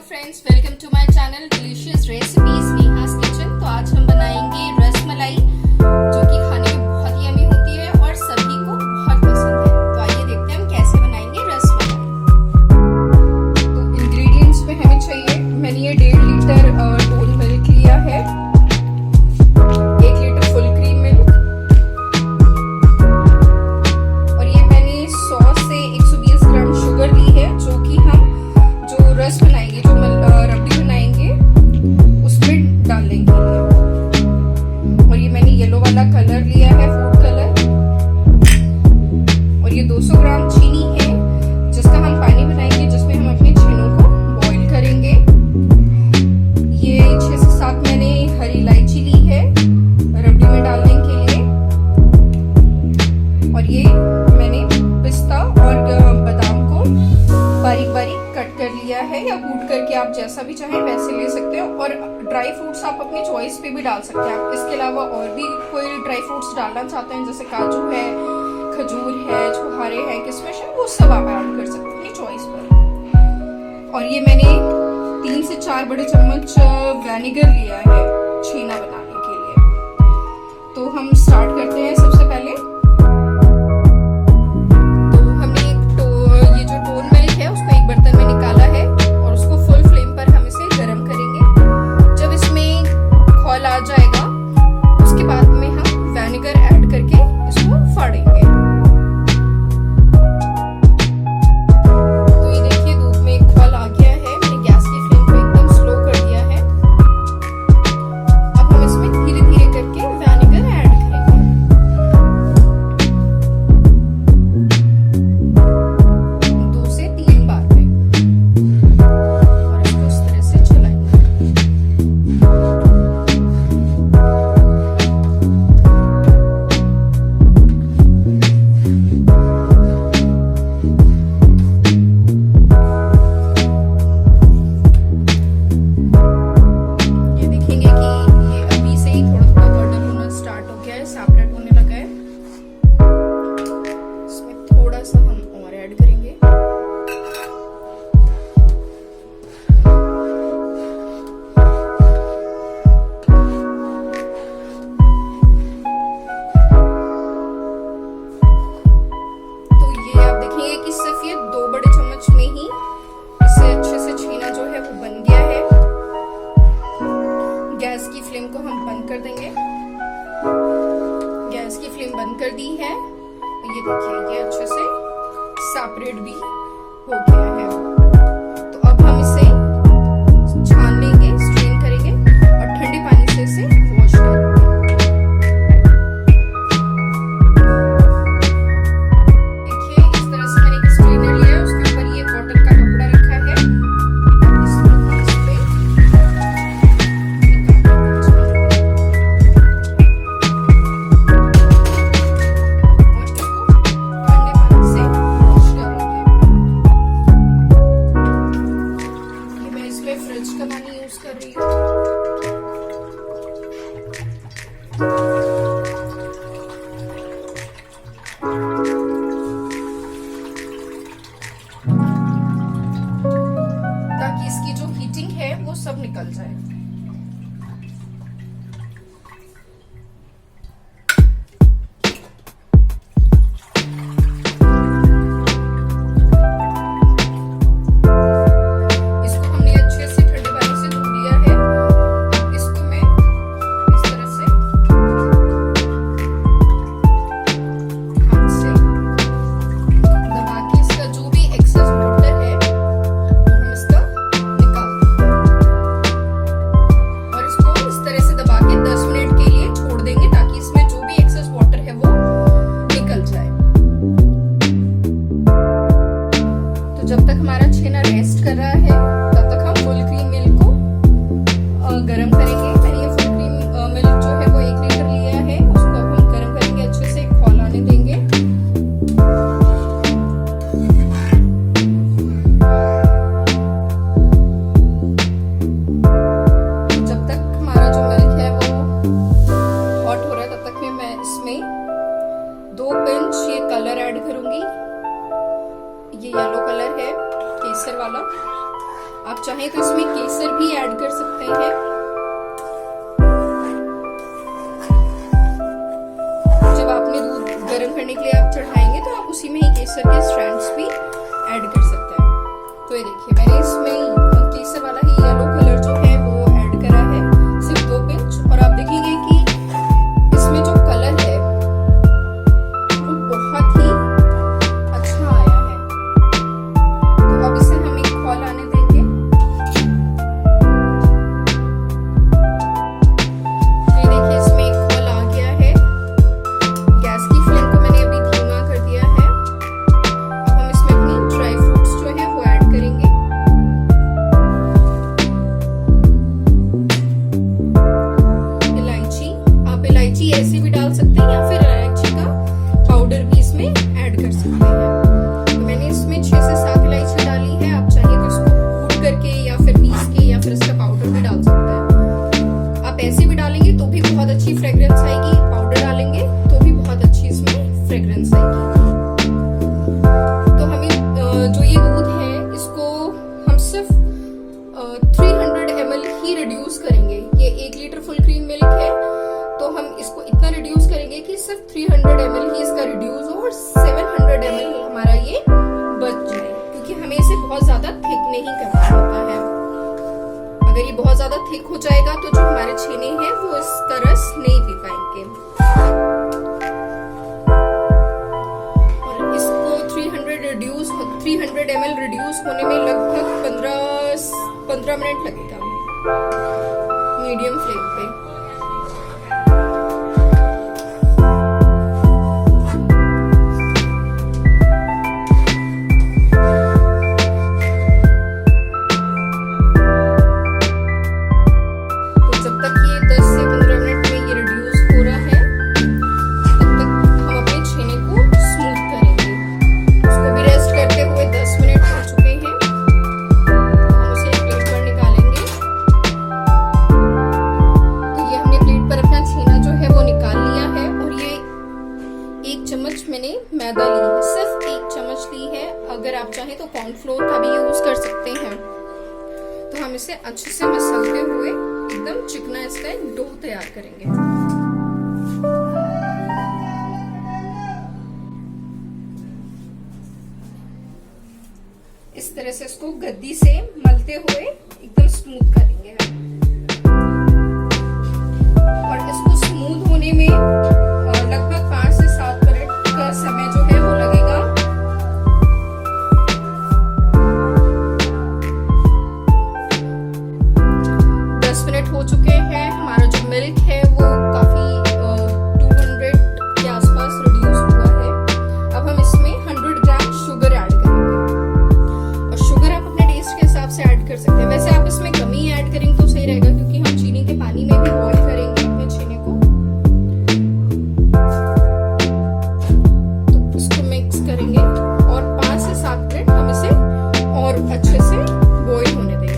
Friends, welcome to my channel Delicious Recipes Neha's Kitchen. तो आज हम बनाएंगे रसमलाई, जो कि खाने में बहुत ही यम्मी होती है और सभी को बहुत पसंद है। तो आइए देखते हैं हम कैसे बनाएंगे रसमलाई। तो इंग्रेडिएंट्स में हमें चाहिए, मैंने ये 1.5 लीटर होल मिल्क लिया है, 1 लीटर फुल क्रीम मिल्क, और ये मैंने 100 से 120 ग्राम शुगर ली है, जो कि हम जो रस बनाएंगे, जो रबड़ी बनाएंगे, उसमें डालेंगे। और ये मैंने येलो वाला कलर लिया है, फूड कलर, और ये 200 ग्राम चीनी है, जिसका हम पानी बनाएंगे, जिसमें हम अपने छेनों को बॉईल करेंगे। ये 6 से 7 मैंने हरी इलायची ली है रबड़ी में डालने के लिए, और ये मैंने पिस्ता और बादाम को बारीक बारीक कट कर लिया है, या कूट करके आप जैसा भी चाहें वैसे ले सकते हो। और ड्राई फ्रूट्स आप अपनी चॉइस पे भी डाल सकते हैं। आप इसके अलावा और भी कोई ड्राई फ्रूट्स डालना चाहते हैं, जैसे काजू है, खजूर है, छुहारे हैं, किशमिश है, वो सब आप ऐड कर सकते हैं अपनी चॉइस पर। और ये मैंने 3 से 4 बड़े चम्मच विनेगर लिया है छेना बनाने के लिए। तो हम स्टार्ट करते हैं। सबसे पहले कि सिर्फ ये 2 बड़े चम्मच में ही इससे अच्छे से छेना जो है वो बन गया है। गैस की फ्लेम को हम बंद कर देंगे। गैस की फ्लेम बंद कर दी है। ये देखिए, ये अच्छे से सेपरेट भी हो गया है। तो अब हम इसे छान लेंगे, स्ट्रेन करेंगे और ठंडे पानी से इसे वॉश करेंगे। फ्रिज का पानी यूज कर रही हूँ। ताकि इसकी जो हीटिंग है वो सब निकल जाए। जब तक हमारा छेना रेस्ट कर रहा है, तब तक हम फुल क्रीम मिल्क को गरम करेंगे। मैंने ये फुल क्रीम मिल्क जो है वो 1 लीटर लिया है, उसको अब हम गरम करेंगे, अच्छे से खौल आने देंगे। जब तक हमारा जो मिल्क है वो हॉट हो रहा है, तब तक मैं इसमें 2 पिंच ये कलर ऐड करूंगी। ये येलो कलर है, केसर वाला, आप चाहें तो इसमें केसर भी ऐड कर सकते हैं। जब आपने दूध गर्म करने के लिए आप चढ़ाएंगे तो आप उसी में ही केसर के स्ट्रैंड्स भी ऐड कर सकते हैं। तो ये देखिए मैंने इसमें केसर वाला ही येलो कलर जो है वो ऐड करा है, सिर्फ 2 पिंच। और आप देखेंगे कि इसमें जो कलर है वो बहुत ही अच्छा आया है। तो अब इसे हम एक खौल आने देंगे। तो ये देखिए इसमें एक खौल आ गया है। गैस की फ्लेम को मैंने अभी धीमा कर दिया है। अब हम इसमें अपनी ड्राई फ्रूट्स जो है वो ऐड करेंगे। इलायची ऐसे भी डाल सकते हैं या फिर इलायची का पाउडर भी इसमें ऐड कर सकते हैं। तो मैंने इसमें 6 से 7 इलायची डाली है। आप चाहिए तो इसको कूट करके या फिर पीस के या फिर इसका पाउडर भी डाल सकते हैं। आप ऐसे भी डालेंगे तो भी बहुत अच्छी फ्रेग्रेंस आएगी, पाउडर डालेंगे तो भी बहुत अच्छी इसमें फ्रेग्रेंस आएगी। तो हमें जो ये दूध है इसको हम सिर्फ 300 ml ही रिड्यूस करेंगे। ये 1 लीटर फुल क्रीम मिल्क है, तो हम इसको इतना रिड्यूस करेंगे कि सिर्फ 300 ml ही इसका रिड्यूस हो और 700 ml हमारा ये बच जाए, क्योंकि हमें इसे बहुत ज्यादा थिक नहीं करना होता है। अगर ये बहुत ज्यादा थिक हो जाएगा तो जो हमारे छेने हैं वो इसका रस नहीं पी पाएंगे। और इसको 300 ml रिड्यूस होने में लगभग 15 मिनट लगेगा मीडियम फ्लेम पे। मैदा ली है, सिर्फ 1 चम्मच ली है। अगर आप चाहें तो कॉर्नफ्लोर का भी यूज कर सकते हैं। तो हम इसे अच्छे से मसलते हुए एकदम चिकना इसका एक डो तैयार करेंगे। इस तरह से इसको गद्दी से मलते हुए एकदम स्मूथ करेंगे और इसको स्मूथ होने में लगभग 5 से 7 मिनट का समय जो है वो लगेगा। हो चुके हैं। हमारा जो मिल्क है वो काफी 200 के आसपास रिड्यूस हुआ है। अब हम इसमें 100 ग्राम शुगर ऐड करेंगे और शुगर आप अपने टेस्ट के हिसाब से ऐड कर सकते हैं। वैसे आप इसमें कमी ऐड करेंगे तो सही रहेगा, क्योंकि हम चीनी के पानी में भी बॉईल करेंगे अपने चीनी को। तो इसको मिक्स करेंगे और 5 से 7 मिनट हम इसे और अच्छे से बॉईल होने देंगे।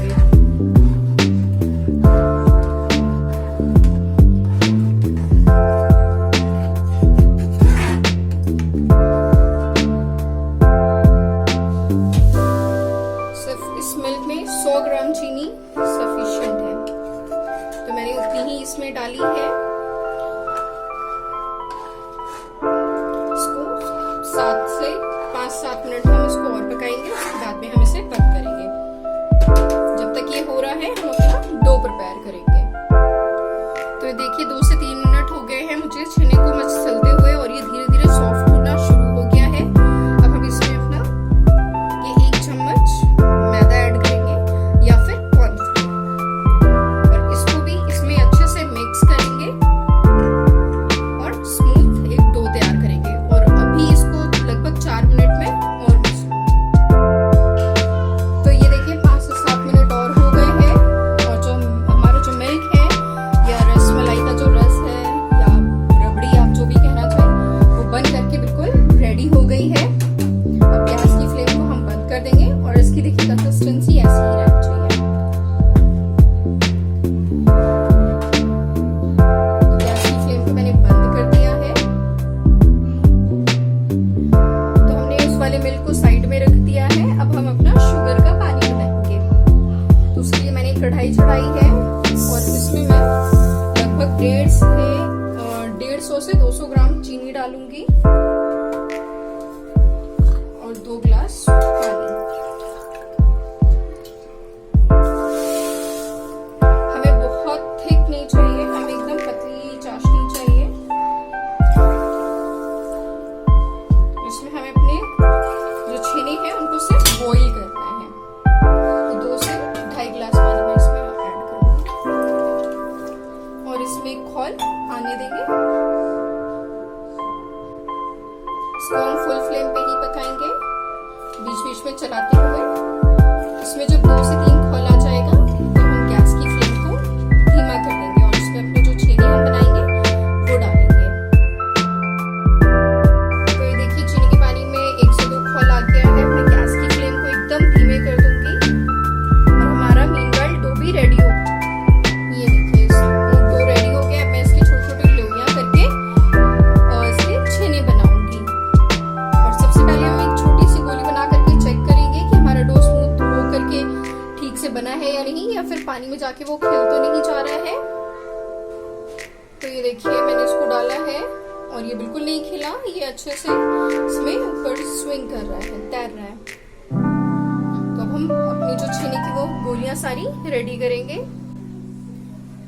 चीनी सफिशिएंट है, तो मैंने उतनी ही इसमें डाली है। इसको 5-7 मिनट हम इसको और पकाएंगे, उसके बाद में हम इसे बंद करेंगे। जब तक ये हो रहा है हम अपना डो प्रिपेयर करेंगे। तो देखिए 2 से 3 मिनट हो गए हैं मुझे छेने को मसलते हुए और ये धीरे धीरे सॉफ्ट होना शुरू हो गया है। अब हम इसमें अपना ये 1 चम्मच मैदा ऐड करेंगे या फिर कॉर्नफ्लोर और इसको भी इसमें अच्छे से मिक्स करेंगे और स्मूथ एक डो तैयार करेंगे। और अभी इसको लगभग 4 मिनट में और तो ये देखिए 5 से 7 मिनट और हो गए हैं और जो हमारा जो मिल्क है या रसमलाई का जो रस है या रबड़ी आप जो भी कहना चाहें वो बन करके बिल्कुल रेडी हो गई है। अब गैस की फ्लेम को हम बंद कर देंगे और इसकी देखिए कंसिस्टेंसी ऐसी ही रहनी चाहिए। तो गैस की फ्लेम को मैंने बंद कर दिया है। तो हमने उस वाले मिल्क को साइड में रख दिया है। अब हम अपना शुगर का पानी बनाएंगे। से 200 ग्राम चीनी डालूंगी और 2 ग्लास पानी। हमें बहुत थिक नहीं चाहिए, हमें एकदम पतली चाशनी चाहिए। इसमें हमें अपने जो छेने हैं उनको सिर्फ बॉईल करना है। तो 2 से 2.5 गिलास पानी में इसमें ऐड करूंगी और इसमें एक खौल आने देंगे। इसको हम फुल फ्लेम पे ही पकाएंगे, बीच बीच में चलाते हुए। इसमें जब 2 से 3 खौल आ जाएगा तो हम गैस की फ्लेम को धीमा कर देंगे और इसमें अपने जो छेने हम बनाएंगे वो डालेंगे। तो ये देखिए चीनी के पानी में 1 से 2 खौल आ गया है। मैं गैस की फ्लेम को एकदम धीमे कर दूंगी और हमारा मीनवाइल डो भी रेडी हो गया। ये देखिए डो रेडी हो गया। मैं इसकी छोटी छोटी लोइयां करके इसके छेने बनाऊंगी। और सबसे पहले हम एक छोटी सी गोली बना करके चेक करेंगे कि हमारा डो स्मूथ हो करके ठीक से बना है या नहीं, या फिर पानी में जाके वो खिल तो नहीं जा रहा है। तो ये देखिए मैंने इसको डाला है और ये बिल्कुल नहीं खिला, ये अच्छे से इसमें ऊपर स्विंग कर रहा है, तैर रहा है। तो अब हम अपनी जो छेने की वो गोलियां सारी रेडी करेंगे।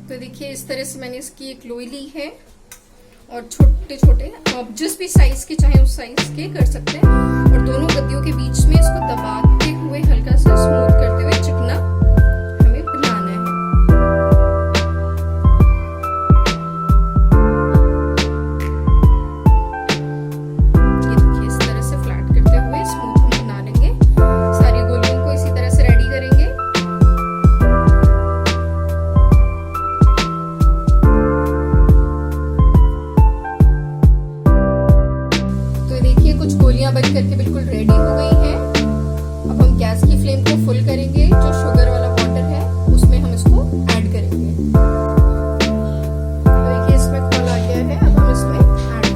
तो देखिए इस तरह से मैंने इसकी एक लोई ली है और छोटे छोटे आप जिस भी साइज के चाहे उस साइज के कर सकते हैं। और दोनों गद्दियों के बीच में इसको दबाते हुए हल्का सा स्मूथ करते हुए चिकना हमें बनाना है। ये देखिए इस तरह से फ्लैट करते हुए स्मूथ हम बना लेंगे। सारी गोलियों को इसी तरह से रेडी करेंगे। कुछ गोलियां बन करके बिल्कुल रेडी हो गई हैं। अब हम गैस की फ्लेम को फुल करेंगे। जो शुगर वाला वाटर है उसमें हम इसको ऐड करेंगे। तो देखिए इसमें खौल आ गया है, अब हम इसमें ऐड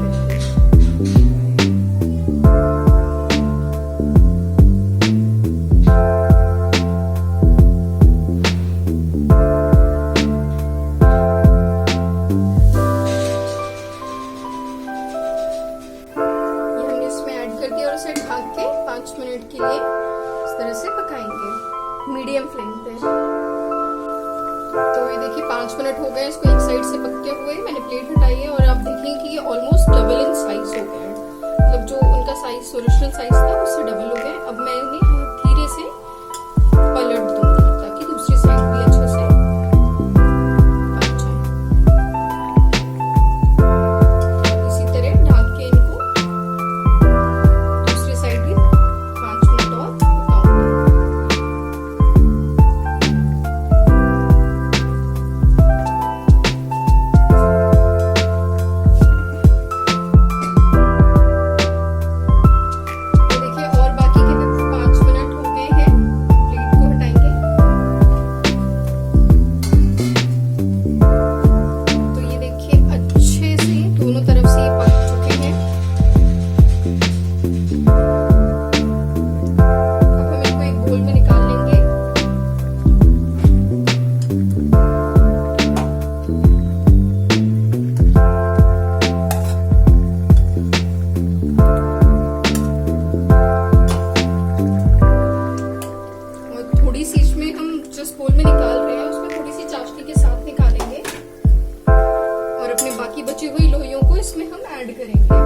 करेंगे। और इसे ढक के 5 मिनट के लिए इस तरह से पकाएंगे मीडियम फ्लेम पे। तो ये देखिए 5 मिनट हो गए इसको एक साइड से पकते हुए। मैंने प्लेट हटाई है और आप देखेंगे कि ये ऑलमोस्ट डबल इन साइज हो गया है। मतलब जो उनका साइज ओरिजिनल साइज था उससे डबल हो गया। अब मैं इन्हें धीरे से पलट दूंगी ताकि दूसरी साइड भी अच्छे से पक जाए। इसी तरह ढक के इनको दूसरी साइड भी 5 मिनट और पकाऊंगी। बोल में निकाल रहे हैं उसमें थोड़ी सी चाशनी के साथ निकालेंगे और अपने बाकी बची हुई लोइयों को इसमें हम ऐड करेंगे।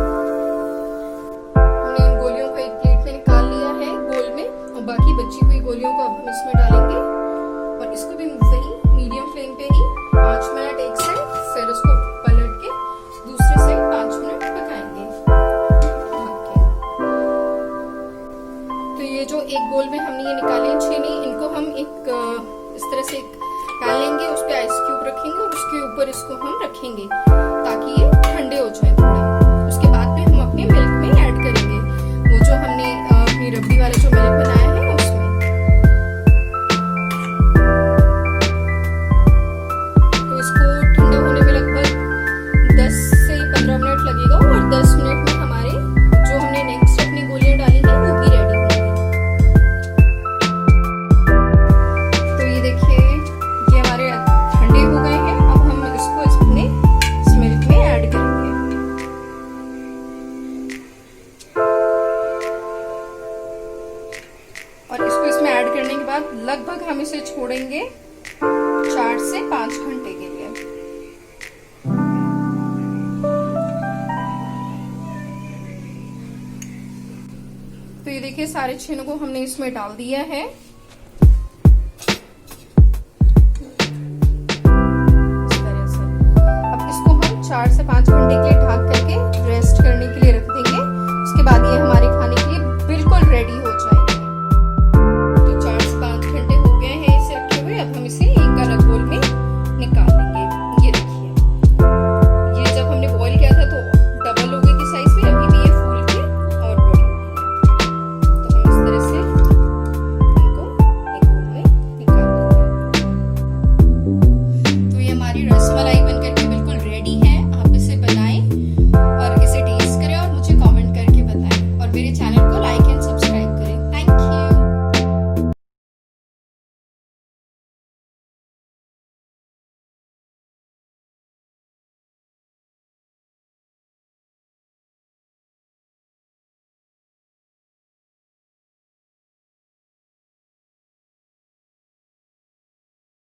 हमने उन गोलियों को एक प्लेट में निकाल लिया है बोल में और बाकी बची हुई गोलियों को अब हम इसमें डालेंगे और इसको भी वही मीडियम फ्लेम पे ही 5 मिनट एक साइड, फिर उसको पलट के दूसरे साइड 5 मिनट पकाएंगे। तो ये जो एक बोल में हमने ये निकाले छेने, इनको हम एक इस तरह से डाल लेंगे, उस पे आइस क्यूब रखेंगे और उसके ऊपर इसको हम रखेंगे ताकि ये ठंडे हो जाए थोड़े। उसके बाद में हम अपने मिल्क में ऐड करेंगे वो जो हमने अपनी रबड़ी वाला जो मिल्क बनाया है उसमें। तो इसको ठंडा होने में लगभग 10 से 15 मिनट लगेगा और 10 मिनट में हमारे जो हमने नेक्स्ट अपनी गोलियां डाली है वो भी रेडी होंगी। तो ये देखिए ये हमारे ठंडे हो गए हैं। अब हम इसको अपने मिल्क में ऐड करेंगे। लगभग हम इसे छोड़ेंगे 4 से 5 घंटे के लिए। तो ये देखिए सारे छेनों को हमने इसमें डाल दिया है। इस तरह से अब इसको हम 4 से 5 घंटे के लिए ढक करके रेस्ट करने के लिए रख देंगे। उसके बाद ये हमारे खाने के लिए बिल्कुल रेडी हो जाएगी। तो 4 से 5 घंटे हो गए हैं इसे रखे हुए। अब हम इसे एक अलग बोल में निकाल देंगे। ये देखिए, ये जब हमने बॉईल किया था तो डबल हो गई थी साइज में, अभी भी ये फूल के और बड़ी हो गई। तो हम इस तरह से इनको एक बोल में निकाल देंगे। तो ये हमारी रसमलाई